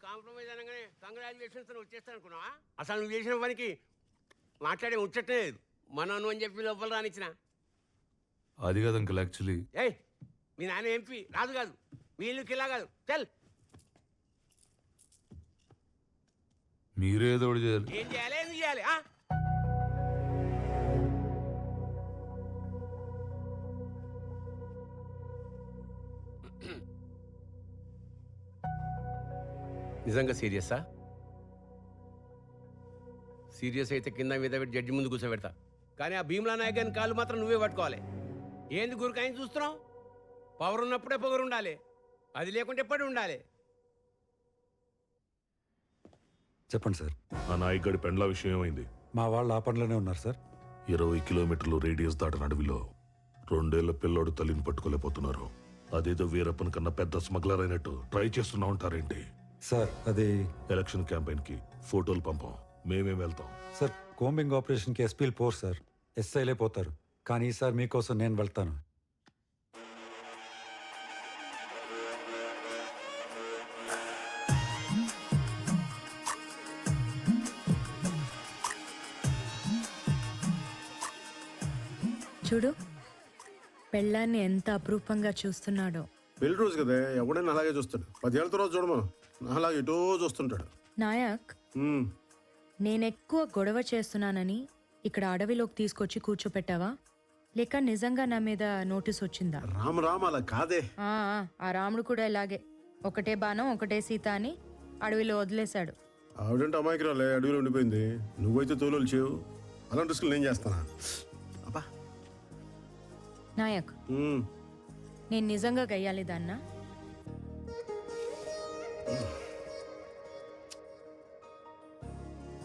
Compromise అనగానే congratulations అని వచ్చేస్తాను అనుకున్నావా? అసలు నువ్వు చేసిన పనికి మాట్లాడే ముచ్చటే లేదు. మనను అని చెప్పి లోపల రానిచ్చిన. అది కాదు అంకుల్, యాక్చువల్లీ ఏయ్, మీ నాన్న ఎంపీ రాదు కాదు, మీ ఇల్లు కిలా కాదు. చల్, మీరే ఏదో ఒకటి చేయాలి. ఏం చేయాలి, ఎందుకు చేయాలి? నిజంగా సీరియసా? సీరియస్ అయితే కింద మీద పెట్టి జడ్జి ముందు కూర్చోబెడతా. కానీ ఆ భీమ్లా నాయక్ అని కాళ్ళు మాత్రం నువ్వే పట్టుకోవాలి. ఏంది గురికాయని చూస్తున్నావు? పవర్ ఉన్నప్పుడే పొగరు ఉండాలి, అది లేకుంటే ఎప్పుడు ఉండాలి. చెప్పండి సార్. ఆ నాయకుడి పెండ్ల విషయం ఏమైంది? మా వాళ్ళు ఆ పనిలోనే ఉన్నారు సార్. 20 కిలోమీటర్లు రేడియస్ దాటిన అడవిలో 2 ఏళ్ల పిల్లోడు తల్లిని పట్టుకోలేకపోతున్నారు. అదేదో వీరప్పన్ కన్నా పెద్ద స్మగ్లర్ అయినట్టు ట్రై చేస్తున్నా ఉంటారేంటి? సార్ అది ఎలక్షన్ క్యాంపెయిన్ కి ఫోటోలు పంపాం, మేమేం వెళ్తాం. సార్ కోంబింగ్ ఆపరేషన్కి ఎస్పీలు పోరు సార్, ఎస్ఐలే పోతారు. కానీ ఈసారి మీకోసం నేను వెళ్తాను. చూడు, పెళ్ళాన్ని ఎంత అపురూపంగా చూస్తున్నాడో. పెళ్లి రోజు కదా, ఎవడైనా అలాగే చూస్తాడు. 10 ఏళ్ళ తర్వాత చూడమను, అలాగే ఎటో చూస్తుంటాడు. నాయక్, నేనెక్కువ గొడవ చేస్తున్నానని ఇక్కడ అడవిలోకి తీసుకొచ్చి కూర్చోపెట్టావా, లేక నిజంగా నా మీద నోటీస్ వచ్చిందా? రామ అలా కాదే. ఆ రాముడు కూడా ఇలాగే, ఒకటే బాణం ఒకటే సీత అని అడవిలో వదిలేశాడు. ఆవిడంటే అమాయకురాలే, అడవిలో ఉండిపోయింది. నువ్వైతే తోలు చేవు. అలాంటి రిస్కులు నేను చేస్తానా? అబ్బా నాయక్, నేను నిజంగా గయ్యాలి దాన్నా?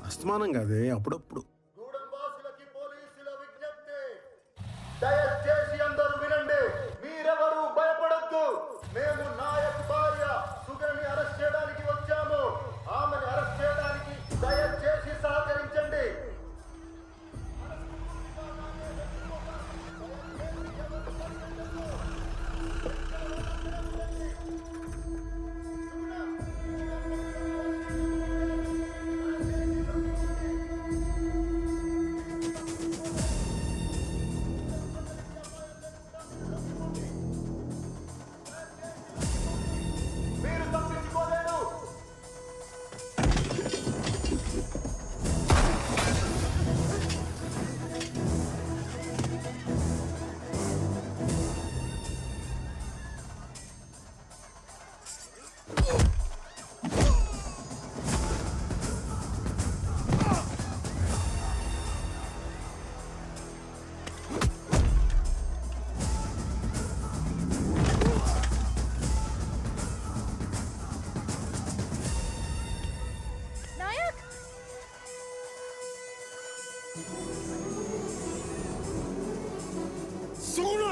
అస్తమానం కాదే, అప్పుడప్పుడు. దయచేసి అందరూ వినండి, మీరెవరూ భయపడొద్దు. మేము నాయక్ భార్య సుగని అరెస్ట్ చేయడానికి వచ్చాము. ఆమెను అరెస్ట్ చేయడానికి దయచేసి సహకరించండి. మీరు తప్పించుకోలేరు. నాయక్, సుగుణ!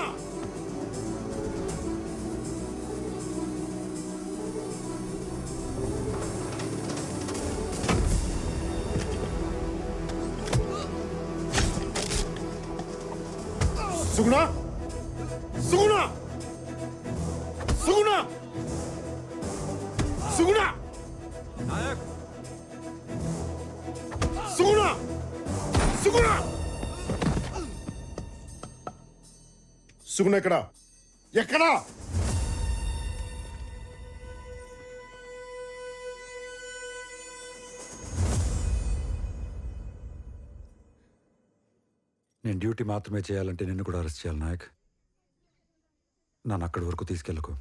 సుగుణ! సుగుణ! సుగుణ! సుగుణ! సుగుణ! సుగుణ! సుగుణ ఎక్కడా? ఎక్కడా? నేను డ్యూటీ మాత్రమే చేయాలంటే నిన్ను కూడా అరెస్ట్ చేయాలి నాయక్. నన్ను అక్కడి వరకు తీసుకెళ్ళకు.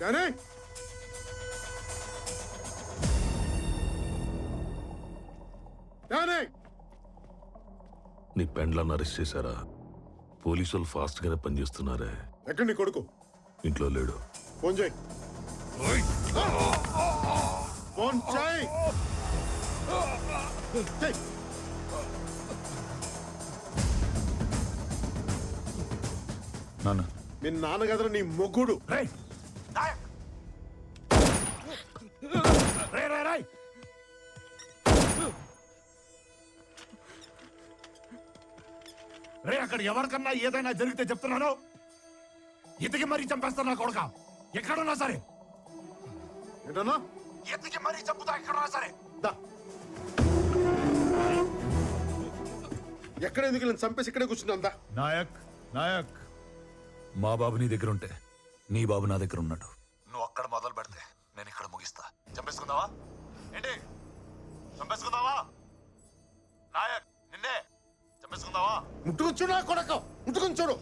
కానీ కానీ నీ పెండ్లను అరెస్ట్ చేశారా? పోలీసులు ఫాస్ట్ గానే పనిచేస్తున్నారే. ఎక్కడ నీ కొడుకు? ఇంట్లో లేడు. ఫోన్ చేయి. ఫోన్ చేయి. చేయి. నాన్న మీ నాన్న కదరా నీ మొగ్గుడు. రే అక్కడ ఎవరికన్నా ఏదైనా జరిగితే చెప్తున్నాను, ఎతికి మరీ చంపేస్తాను నా కొడుక. ఎక్కడున్నా సరే ఏంటన్నా? ఎతికి మరీ చంపుతా, ఎక్కడున్నా సరే. దా. ఎక్కడ ఎందుకు నేను చంపేసి ఇక్కడే కూర్చున్నాందా? నాయక్ నాయక్, మా బాబు నీ దగ్గర ఉంటే నీ బాబు నా దగ్గర ఉన్నాడు. నువ్వు అక్కడ మొదలు పెడితే నేను ఇక్కడ ముగిస్తా. చంపేసుకుందావా ఏంటి? చంపేసుకుందావా నాయక్? నిన్నే చంపేసుకుందావా? ముట్టుకుని చూడు నా కొడక, ముట్టుకుని చూడు.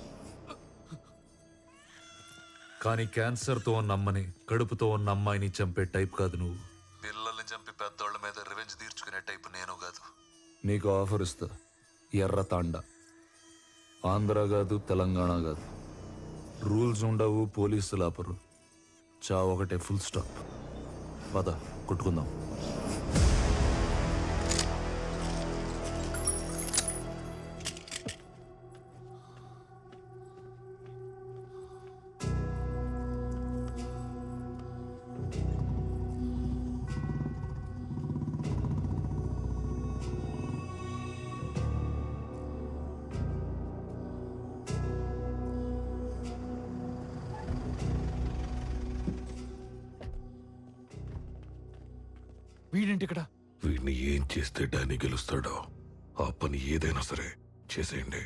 కానీ క్యాన్సర్తో ఉన్న అమ్మని, కడుపుతో ఉన్న అమ్మాయిని చంపే టైప్ కాదు నువ్వు. పిల్లల్ని చంపి పెద్దోళ్ళ మీద రివెంజ్ తీర్చుకునే టైప్ నేను కాదు. నీకు ఆఫర్ ఇస్తా, ఎర్ర తాండా. ఆంధ్ర కాదు, తెలంగాణ కాదు. రూల్స్ ఉండవు, పోలీసులు ఆపరు. చావు ఒకటే, ఫుల్ స్టాప్. పద కొట్టుకుందాం. వీడింటి ఇక్కడ. వీడిని ఏం చేస్తే డానీ గెలుస్తాడో ఆ పని ఏదైనా సరే చేసేయండి.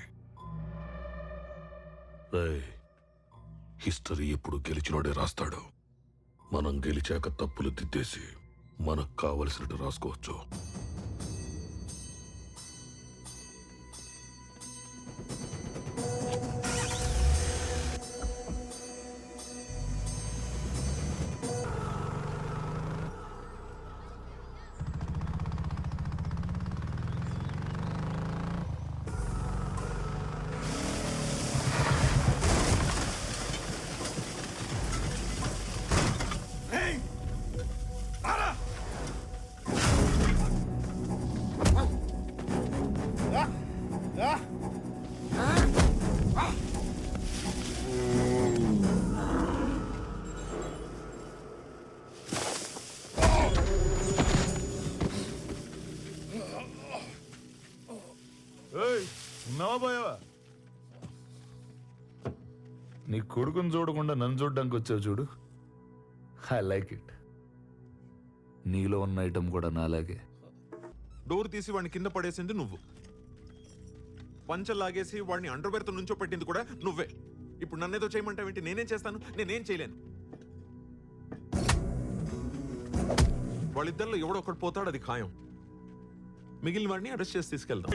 హిస్టరీ ఎప్పుడు గెలిచినోడే రాస్తాడు. మనం గెలిచాక తప్పులు దిద్దేసి మనకు కావలసినట్టు రాసుకోవచ్చు. ఉన్నావా పోయావా? నీ కొడుకుని చూడకుండా నన్ను చూడడానికి వచ్చావు చూడు. I like it. నీలో ఉన్న ఐటమ్ కూడా నాలాగే. డోర్ తీసి వాడిని కింద పడేసింది నువ్వు. పంచలు లాగేసి వాడిని అండర్వేర్తో నుంచో పెట్టింది కూడా నువ్వే. ఇప్పుడు నన్నేదో చేయమంటావేంటి? నేనేం చేస్తాను? నేనేం చేయలేను. వాళ్ళిద్దరిలో ఎవడో ఒకటి పోతాడు, అది ఖాయం. మిగిలిన వాడిని అరెస్ట్ చేసి తీసుకెళ్దాం.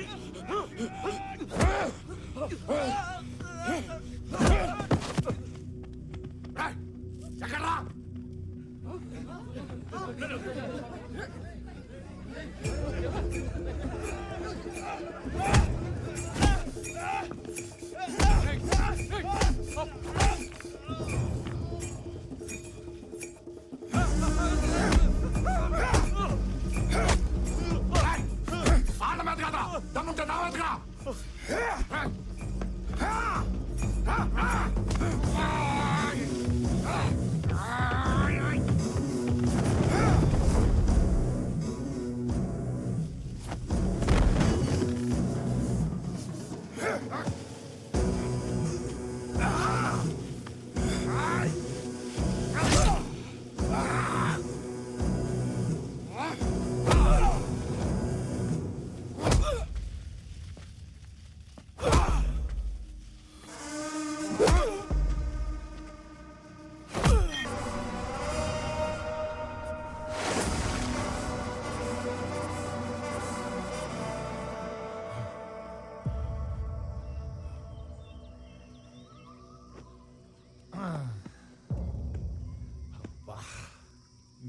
దమ్ముంటే నా వెతకరా.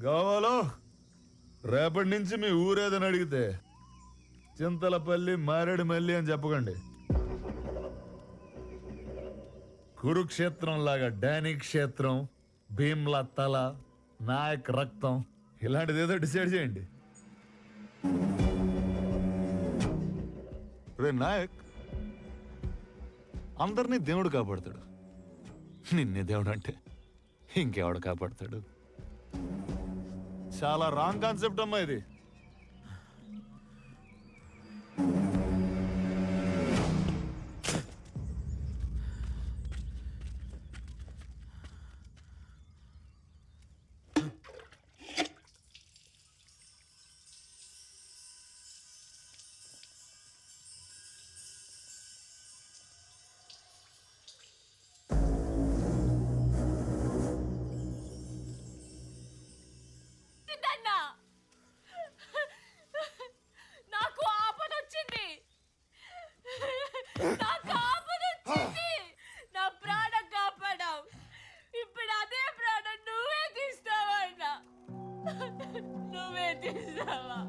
గోవాలో రేపటి నుంచి మీ ఊరేదని అడిగితే చింతలపల్లి మారేడుమల్లి అని చెప్పకండి. కురుక్షేత్రం లాగా డానీ క్షేత్రం, భీమ్లా తల, నాయక్ రక్తం ఇలాంటిది ఏదో డిసైడ్ చేయండి. రే నాయక్, అందరినీ దేవుడు కాపాడతాడు, నిన్నే దేవుడు అంటే ఇంకెవడు కాపాడతాడు? చాలా రాంగ్ కాన్సెప్ట్ అమ్మా ఇది. నాకు ఆపదొచ్చింది, నాకు ఆపదొచ్చింది. నా ప్రాణం కాపాడావు, ఇప్పుడు అదే ప్రాణం నువ్వే తీస్తావా? నువ్వే తీస్తావా?